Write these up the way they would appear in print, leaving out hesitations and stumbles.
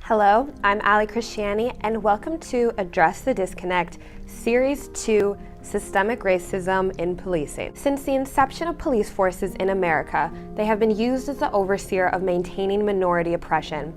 Hello, I'm Ally Christiani, and welcome to Address the Disconnect, Series 2, Systemic Racism in Policing. Since the inception of police forces in America, they have been used as the overseer of maintaining minority oppression.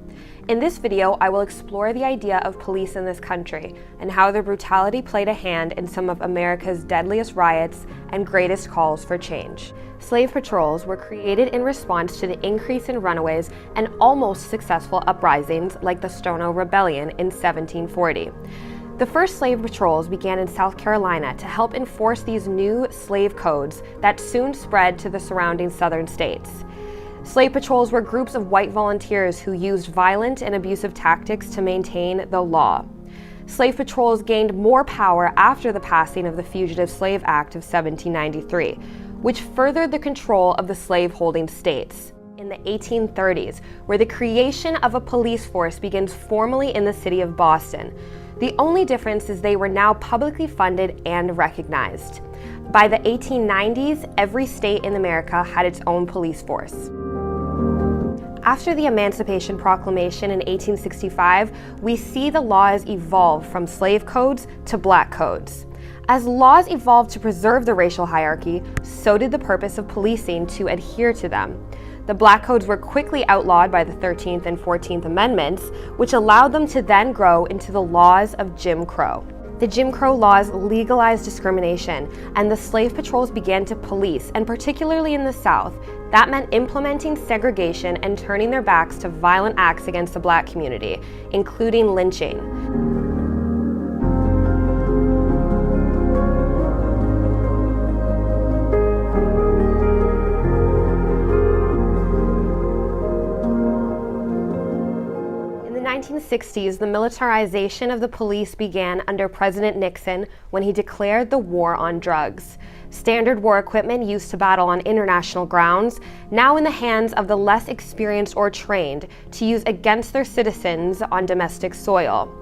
In this video, I will explore the idea of police in this country and how their brutality played a hand in some of America's deadliest riots and greatest calls for change. Slave patrols were created in response to the increase in runaways and almost successful uprisings like the Stono Rebellion in 1740. The first slave patrols began in South Carolina to help enforce these new slave codes that soon spread to the surrounding southern states. Slave patrols were groups of white volunteers who used violent and abusive tactics to maintain the law. Slave patrols gained more power after the passing of the Fugitive Slave Act of 1793, which furthered the control of the slave-holding states. In the 1830s, where the creation of a police force begins formally in the city of Boston. The only difference is they were now publicly funded and recognized. By the 1890s, every state in America had its own police force. After the Emancipation Proclamation in 1865, we see the laws evolve from slave codes to black codes. As laws evolved to preserve the racial hierarchy, so did the purpose of policing to adhere to them. The black codes were quickly outlawed by the 13th and 14th Amendments, which allowed them to then grow into the laws of Jim Crow. The Jim Crow laws legalized discrimination, and the slave patrols began to police, and particularly in the South, that meant implementing segregation and turning their backs to violent acts against the black community, including lynching. In the 1960s, the militarization of the police began under President Nixon when he declared the war on drugs. Standard war equipment used to battle on international grounds, now in the hands of the less experienced or trained to use against their citizens on domestic soil.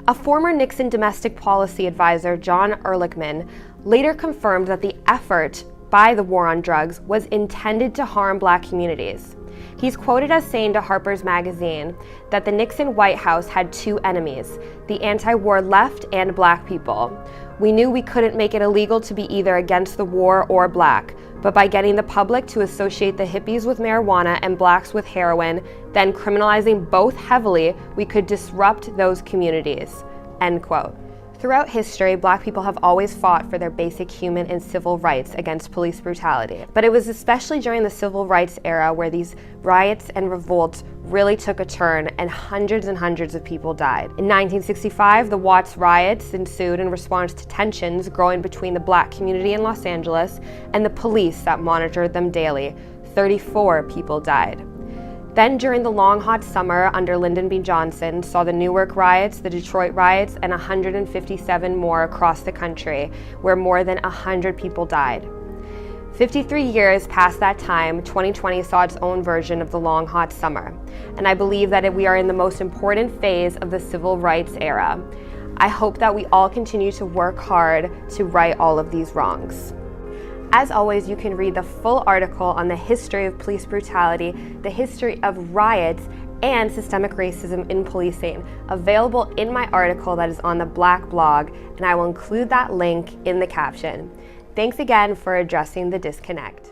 A former Nixon domestic policy advisor, John Ehrlichman, later confirmed that the effort by the war on drugs was intended to harm black communities. He's quoted as saying to Harper's Magazine that the Nixon White House had two enemies, the anti-war left and black people. We knew we couldn't make it illegal to be either against the war or black, but by getting the public to associate the hippies with marijuana and blacks with heroin, then criminalizing both heavily, we could disrupt those communities, end quote. Throughout history, black people have always fought for their basic human and civil rights against police brutality. But it was especially during the civil rights era where these riots and revolts really took a turn and hundreds of people died. In 1965, the Watts riots ensued in response to tensions growing between the black community in Los Angeles and the police that monitored them daily. 34 people died. Then during the long hot summer under Lyndon B. Johnson, saw the Newark riots, the Detroit riots, and 157 more across the country, where more than 100 people died. 53 years past that time, 2020 saw its own version of the long hot summer, and I believe that we are in the most important phase of the civil rights era. I hope that we all continue to work hard to right all of these wrongs. As always, you can read the full article on the history of police brutality, the history of riots, and systemic racism in policing, available in my article that is on the Black blog, and I will include that link in the caption. Thanks again for addressing the disconnect.